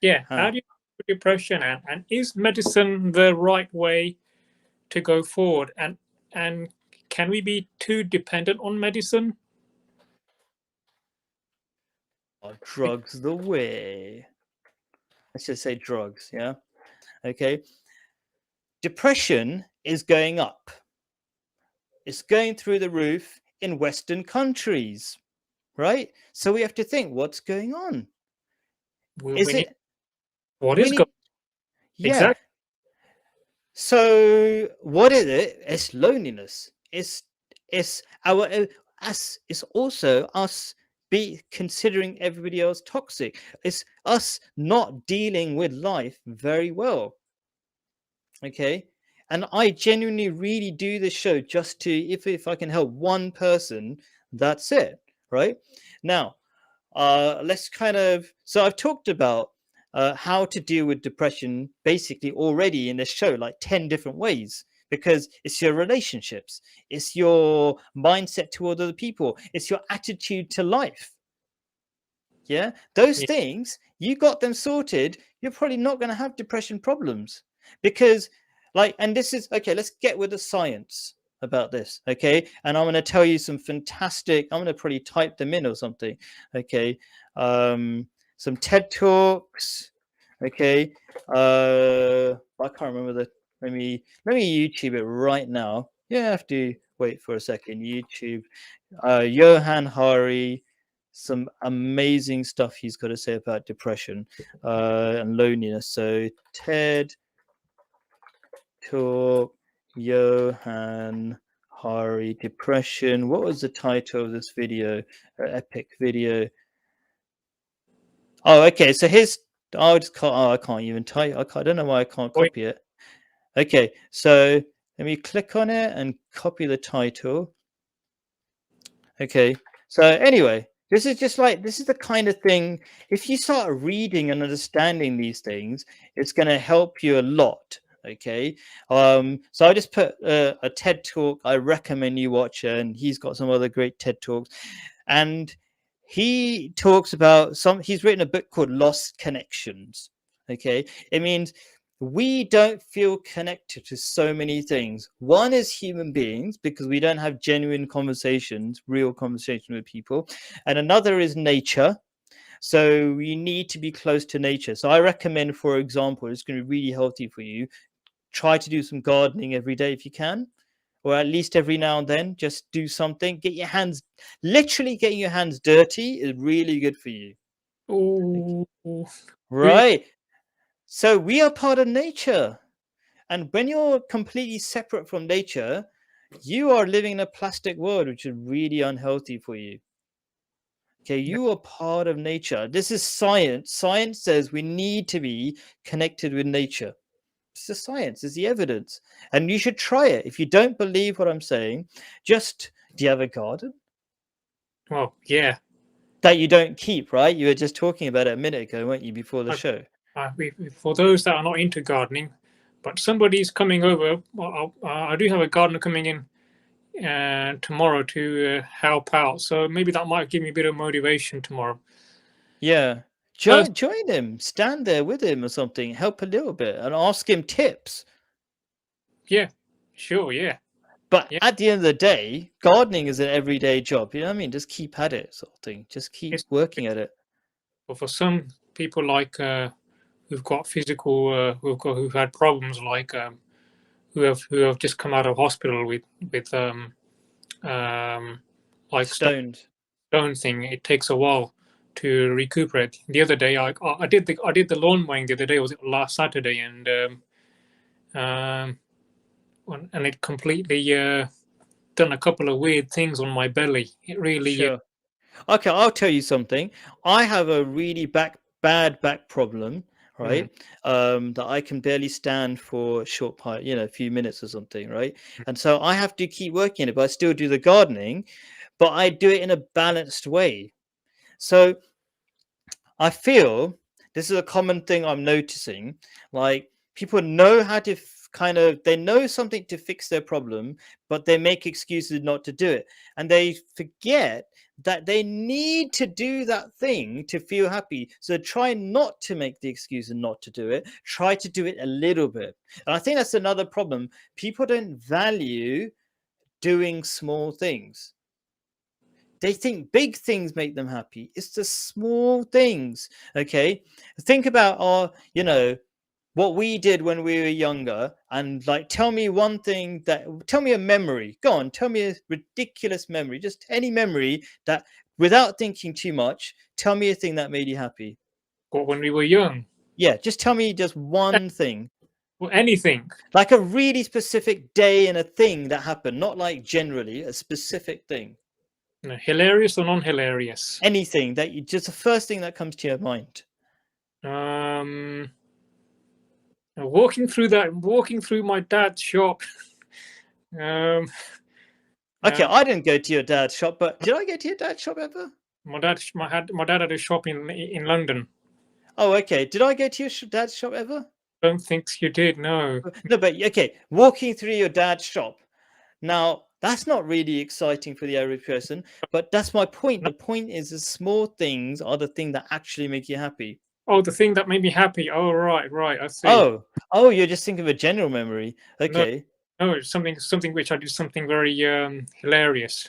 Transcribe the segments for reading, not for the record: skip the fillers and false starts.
Yeah, how Huh. do you deal with depression, and is medicine the right way to go forward? And can we be too dependent on medicine? Are drugs the way? Let's just say drugs, yeah? Okay. Depression is going up. It's going through the roof in Western countries, right? So we have to think, what's going on? We Is need it, what we is going need, yeah. exactly? So what is it? It's loneliness. It's our us. It's also us be considering everybody else toxic. It's us not dealing with life very well. Okay. And I genuinely really do this show just to if I can help one person, that's it. Right. Now, let's kind of so I've talked about how to deal with depression basically already in this show, like 10 different ways, because it's your relationships, it's your mindset toward other people, it's your attitude to life. Yeah, those Yeah, things, you got them sorted, you're probably not going to have depression problems. Because, like, and this is okay, let's get with the science about this. Okay, and I'm going to tell you some fantastic, I'm going to probably type them in or something. Okay, some TED Talks. Okay, I can't remember the, let me YouTube it right now. You have to wait for a second. YouTube, Johan Hari, some amazing stuff he's got to say about depression and loneliness. So TED Talk, Johan Hari, depression. What was the title of this video? Epic video. Oh, okay. So his. I just can't. Oh, I can't even type. I don't know why I can't wait, copy it. Okay, so let me click on it and copy the title. Okay. So anyway, this is just like this is the kind of thing. If you start reading and understanding these things, it's going to help you a lot. Okay. So I just put a TED talk. I recommend you watch, and he's got some other great TED talks, and he talks about some. He's written a book called Lost Connections. Okay. It means we don't feel connected to so many things. One is human beings because we don't have genuine conversations, real conversation with people. And another is nature. So you need to be close to nature. So I recommend, for example, it's going to be really healthy for you. Try to do some gardening every day if you can, or at least every now and then. Just do something. Get your hands, literally getting your hands dirty is really good for you. oh, really? Right. So we are part of nature. And when you're completely separate from nature, you are living in a plastic world, which is really unhealthy for you. Okay, you are part of nature. This is science. Science says we need to be connected with nature. It's the science, it's the evidence. And you should try it. If you don't believe what I'm saying, just do you have a garden? Well, yeah. That you don't keep, right? You were just talking about it a minute ago, weren't you, before the I, show? for those that are not into gardening, but somebody's coming over. Well, I do have a gardener coming in tomorrow to help out. So maybe that might give me a bit of motivation tomorrow. Yeah. Uh, Join him, stand there with him or something, help a little bit and ask him tips. yeah, sure, yeah, But yeah. at the end of the day, gardening is an everyday job. You know what I mean? Just keep at it, sort of thing. Just keep It's, working at it. but for some people like who've got physical, who've had problems like who have just come out of hospital with um like Stoned. stone thing. It takes a while to recuperate. The other day, I did the lawn mowing the other day. Was it last Saturday? Um, and it completely done a couple of weird things on my belly. It really Sure. Okay, I'll tell you something. I have a really bad back problem, mm, right? That I can barely stand for a short part, a few minutes or something, right? And so I have to keep working it, but I still do the gardening, but I do it in a balanced way. So I feel this is a common thing I'm noticing. Like people know how to kind of, they know something to fix their problem, but they make excuses not to do it. And they forget that they need to do that thing to feel happy. So try not to make the excuse and not to do it. Try to do it a little bit. And I think that's another problem. People don't value doing small things. They think big things make them happy. It's the small things. Okay. Think about our, what we did when we were younger, and like, tell me a memory. Go on, tell me a ridiculous memory, just any memory that, without thinking too much, tell me a thing that made you happy. Or when we were young. Yeah, just tell me just one thing. Well, anything. Like a really specific day and a thing that happened, not like generally, a specific thing. Hilarious or non-hilarious? Anything that you, just the first thing that comes to your mind. Walking through my dad's shop. Okay, I didn't go to your dad's shop, but did I go to your dad's shop ever? My dad had a shop in London. Oh, okay. Did I go to your dad's shop ever? Don't think you did. No. No, but okay. Walking through your dad's shop. Now, that's not really exciting for the average person, but that's my point. The point is, the small things are the thing that actually make you happy. Oh, the thing that made me happy. Oh, right. I see. Oh, you're just thinking of a general memory. Okay. No, it's something which I did something very hilarious.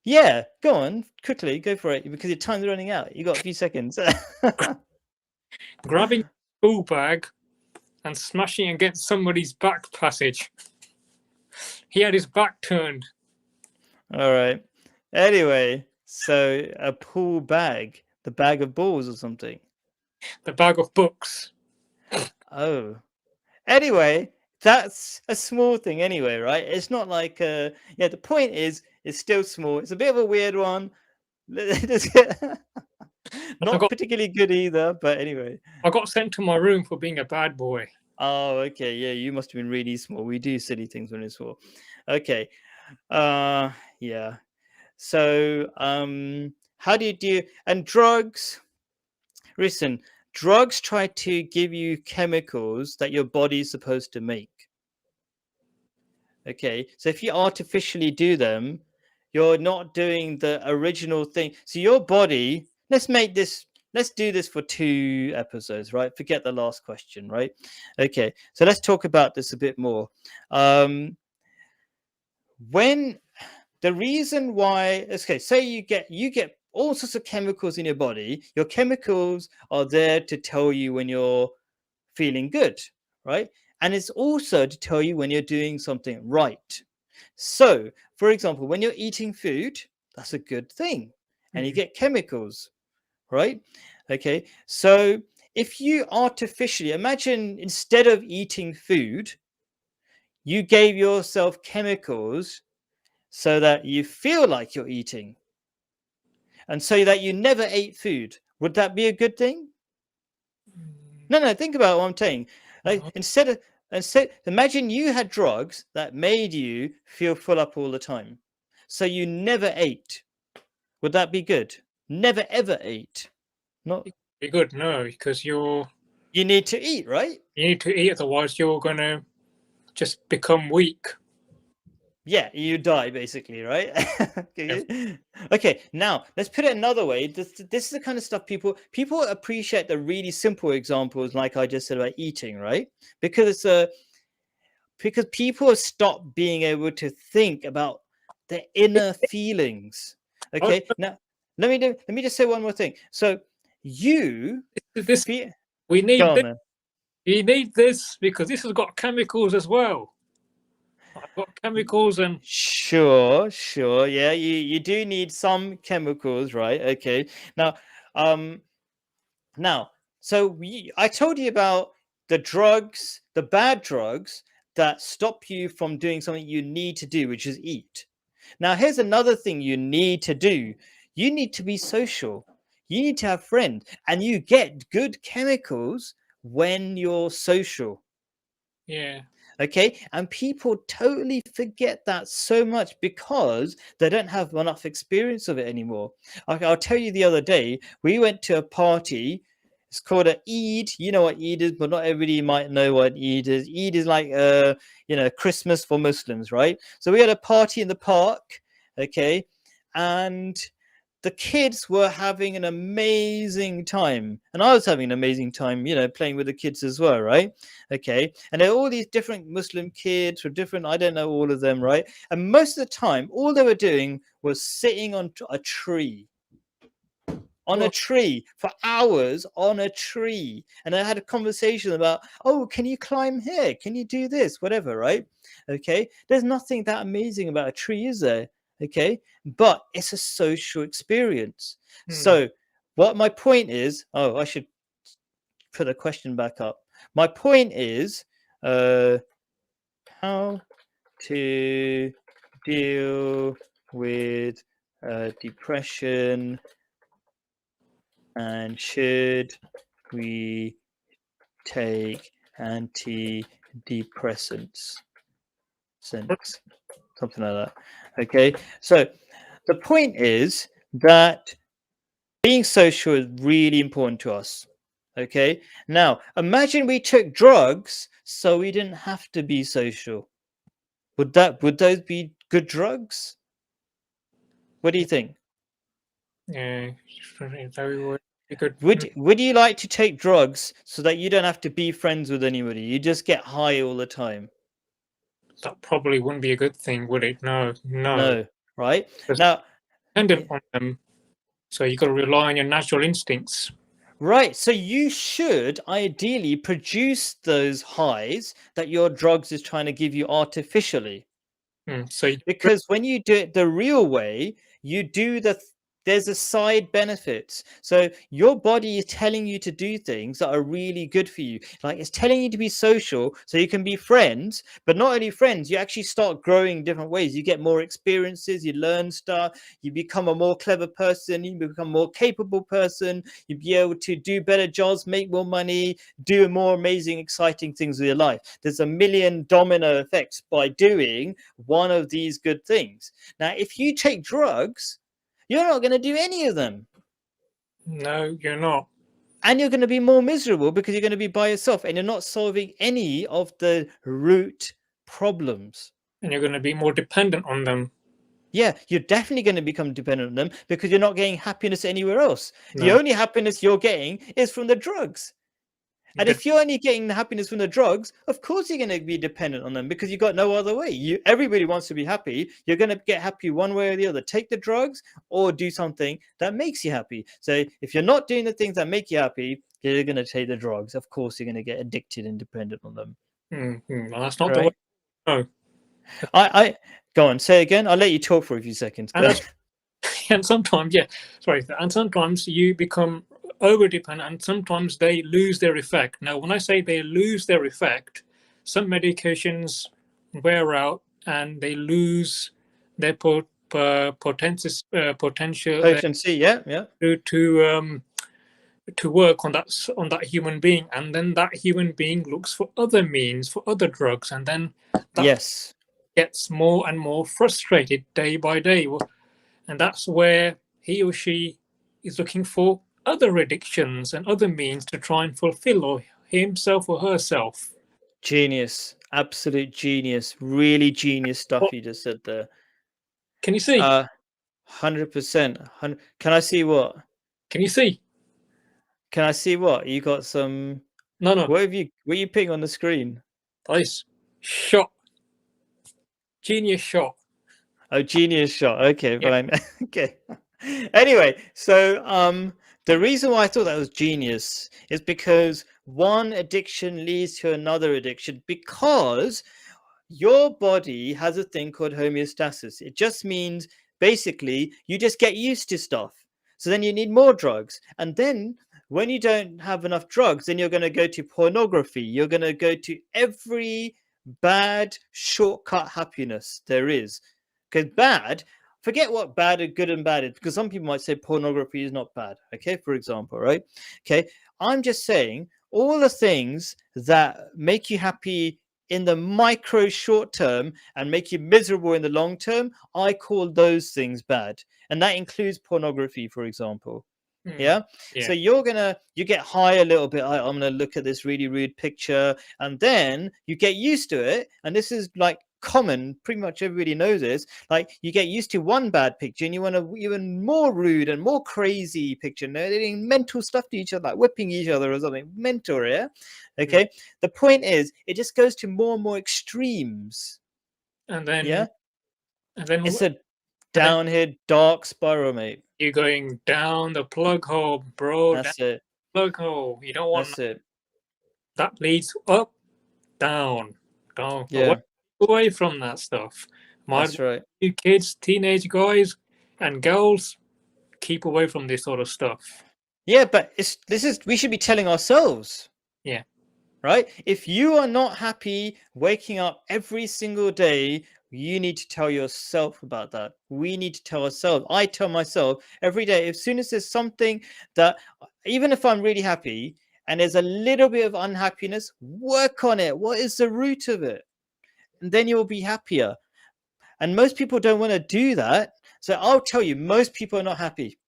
Yeah, go on, quickly, go for it, because your time's running out. You got a few seconds. Grabbing a school bag and smashing against somebody's back passage. He had his back turned. All right. Anyway, so a pool bag, the bag of balls or something. The bag of books. Oh. Anyway, that's a small thing anyway, right? It's not like the point is, it's still small. It's a bit of a weird one. Not particularly good either, but anyway. I got sent to my room for being a bad boy. Oh, okay. Yeah, you must have been really small. We do silly things when it's small. Okay. Yeah. So, how do you do? And drugs. Listen, drugs try to give you chemicals that your body is supposed to make. Okay. So if you artificially do them, you're not doing the original thing. So your body, let's do this for 2 episodes, right? Forget the last question, right? Okay. So let's talk about this a bit more. When the reason why, okay, say you get all sorts of chemicals in your body. Your chemicals are there to tell you when you're feeling good, right? And it's also to tell you when you're doing something right. So, for example, when you're eating food, that's a good thing. And you get chemicals, right? Okay. So if you artificially, imagine instead of eating food, you gave yourself chemicals so that you feel like you're eating, and so that you never ate food. Would that be a good thing? No, think about what I'm saying. Like, instead, imagine you had drugs that made you feel full up all the time, so you never ate. Would that be good? Never ever ate. Not be good, no, because you need to eat, right? You need to eat, otherwise you're gonna just become weak. Yeah, you die basically, right? Okay, now let's put it another way. This is the kind of stuff people appreciate, the really simple examples, like I just said about eating, right? Because people have stopped being able to think about their inner feelings. Okay, now let me just say one more thing. So you we need this because this has got chemicals as well. I've got chemicals and sure, yeah, you do need some chemicals, right? Okay, now so I told you about the drugs, the bad drugs that stop you from doing something you need to do, which is eat. Now here's another thing you need to do. You need to be social. You need to have friends, and you get good chemicals when you're social. Yeah. Okay, and people totally forget that so much because they don't have enough experience of it anymore. I'll tell you, the other day we went to a party. It's called a Eid. You know what Eid is, but not everybody might know what Eid is. Eid is like Christmas for Muslims, right? So we had a party in the park, okay, and the kids were having an amazing time, and I was having an amazing time, playing with the kids as well, right? Okay, and there are all these different Muslim kids, or different, I don't know all of them, right? And most of the time, all they were doing was sitting on a tree, Well, for hours on a tree. And I had a conversation about, oh, can you climb here? Can you do this? Whatever, right? Okay. There's nothing that amazing about a tree, is there? Okay. But it's a social experience. So, what my point is, oh, I should put a question back up. My point is, how to deal with depression, and should we take antidepressants? Something like that. Okay. So the point is that being social is really important to us. Okay. Now imagine we took drugs so we didn't have to be social. Would those be good drugs? What do you think? yeah, very good. Would you like to take drugs so that you don't have to be friends with anybody? You just get high all the time. That probably wouldn't be a good thing, would it? No. No, right? Because Now, dependent on them, so you got to rely on your natural instincts. right. So you should ideally produce those highs that your drugs is trying to give you artificially. So you, Because when you do it the real way, you do there's a side benefits. So your body is telling you to do things that are really good for you. Like it's telling you to be social so you can be friends, but not only friends, you actually start growing different ways. You get more experiences, you learn stuff, you become a more clever person, you become a more capable person, you be able to do better jobs, make more money, do more amazing, exciting things with your life. There's a million domino effects by doing one of these good things. Now, if you take drugs, you're not going to do any of them. no, you're not. And you're going to be more miserable because you're going to be by yourself and you're not solving any of the root problems. And you're going to be more dependent on them. Yeah, you're definitely going to become dependent on them because you're not getting happiness anywhere else. The No, only happiness you're getting is from the drugs. And Good. if you're only getting the happiness from the drugs, of course you're going to be dependent on them because you've got no other way. Everybody wants to be happy. You're going to get happy one way or the other. Take the drugs or do something that makes you happy. So if you're not doing the things that make you happy, you're going to take the drugs. Of course, you're going to get addicted and dependent on them. Well, that's not the way. Right? No. I go on. Say again. I'll let you talk for a few seconds. And, and sometimes, and sometimes you become over dependent, and sometimes they lose their effect. Now, when I say they lose their effect, some medications wear out and they lose their potential Potency. Yeah. to work on that human being, and then that human being looks for other means, for other drugs, and then that Yes. gets more and more frustrated day by day, and that's where he or she is looking for other addictions and other means to try and fulfill or himself or herself. Genius. Absolute genius. Really genius stuff you just said there. Can you see? 100%. Can I see what? Can you see? Can I see what? You got some. No. What are you putting on the screen? Nice shot. Genius shot. Oh, genius shot. Okay, Yeah. fine. Okay. Anyway, so the reason why I thought that was genius is because one addiction leads to another addiction because your body has a thing called homeostasis. It just means basically you just get used to stuff. So then you need more drugs. And then when you don't have enough drugs, then you're going to go to pornography. You're going to go to every bad shortcut happiness there is. Because bad, forget what bad and good and bad is, because some people might say pornography is not bad. Okay, for example, right? Okay, I'm just saying all the things that make you happy in the micro short term and make you miserable in the long term, I call those things bad. And that includes pornography, for example. Yeah. Yeah. So you get high a little bit. I'm gonna look at this really rude picture, and then you get used to it. And this is like common, pretty much everybody knows this. Like you get used to one bad picture, and you want a even more rude and more crazy picture. And they're doing mental stuff to each other, like whipping each other or something. Mental, yeah. Okay. The point is, it just goes to more and more extremes. And then, Yeah. and then, It's a and then downhill dark spiral, mate. you're going down the plug hole, bro. That's it. Plug hole. You don't want That's it. that. Leads up, down, down, Yeah. away from that stuff. That's right. You kids, teenage guys and girls, keep away from this sort of stuff. Yeah, but we should be telling ourselves. Yeah. Right? If you are not happy waking up every single day, you need to tell yourself about that. We need to tell ourselves. I tell myself every day, as soon as there's something that, even if I'm really happy and there's a little bit of unhappiness, work on it. What is the root of it? And then you'll be happier. And most people don't want to do that. So I'll tell you, most people are not happy.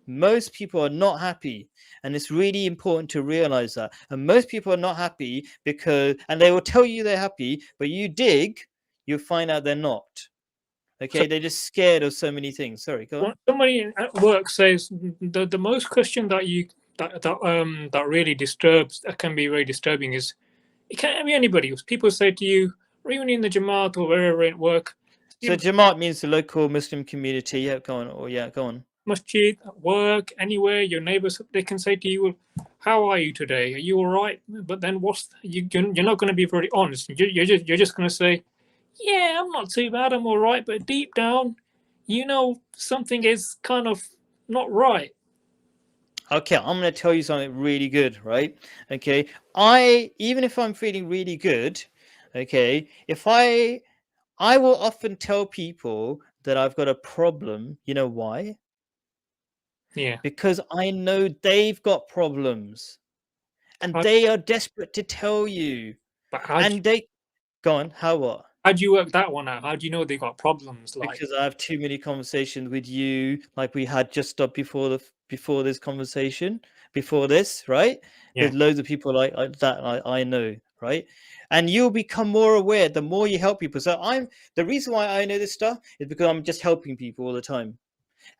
Most people are not happy, and it's really important to realize that. And most people are not happy and they will tell you they're happy, but you dig, you'll find out they're not. Okay, so, they're just scared of so many things. Sorry, go on. Somebody at work says the most question that really disturbs, that can be very disturbing, is it can't be anybody. People say to you, or even in the Jamaat or wherever at work. So Jamaat means the local Muslim community. Yeah, go on. Or yeah, go on. Masjid, at work, anywhere, your neighbors, they can say to you, how are you today? Are you all right? But then you're not going to be very honest. You're just going to say, yeah, I'm not too bad, I'm all right. But deep down, you know something is kind of not right. Okay, I'm going to tell you something really good, right? Okay, even if I'm feeling really good, okay, if I will often tell people that I've got a problem. You know why? Yeah. Because I know they've got problems and they are desperate to tell you. But go on, how what? How do you work that one out? How do you know they got problems? Because I have too many conversations with you, like we had just up before this conversation, before this, right? Yeah. There's loads of people like that I know, right? And you'll become more aware the more you help people. So the reason why I know this stuff is because I'm just helping people all the time.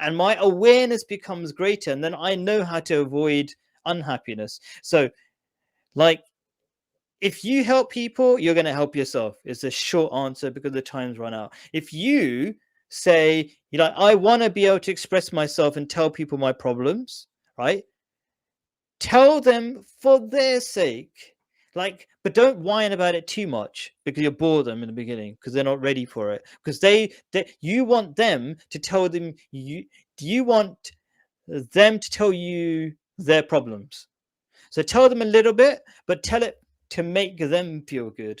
And my awareness becomes greater, and then I know how to avoid unhappiness. So, like, if you help people, you're going to help yourself. It's a short answer because the time's run out. If you say, I want to be able to express myself and tell people my problems, right? Tell them for their sake. But don't whine about it too much because you'll bore them in the beginning because they're not ready for it. Because you want them to tell them you want them to tell you their problems. So tell them a little bit, but tell it to make them feel good.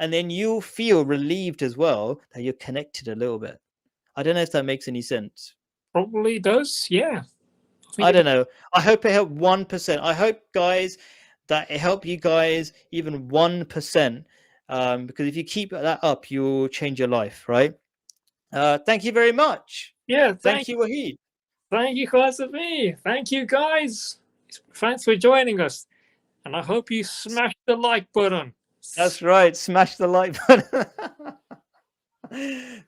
And then you'll feel relieved as well that you're connected a little bit. I don't know if that makes any sense. Probably does, yeah. I don't know. I hope it helped 1%. I hope, guys, that it helped you guys even 1%. Because if you keep that up, you'll change your life, right? Thank you very much. Yeah, thank you, Wahid. Thank you, Qasafi. Thank you, guys. Thanks for joining us. And I hope you smash the like button. That's right. Smash the like button.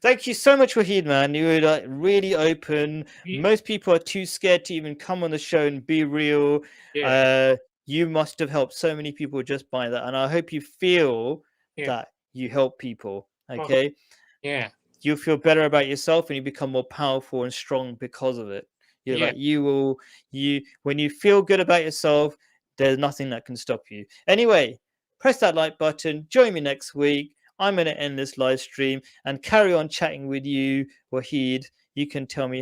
Thank you so much, Wahid, man. You were really open. Yeah. Most people are too scared to even come on the show and be real. Yeah. You must have helped so many people just by that. And I hope you feel that you help people. Okay. Yeah. You'll feel better about yourself and you become more powerful and strong because of it. When you feel good about yourself, there's nothing that can stop you. Anyway, press that like button. Join me next week. I'm going to end this live stream and carry on chatting with you, Wahid. You can tell me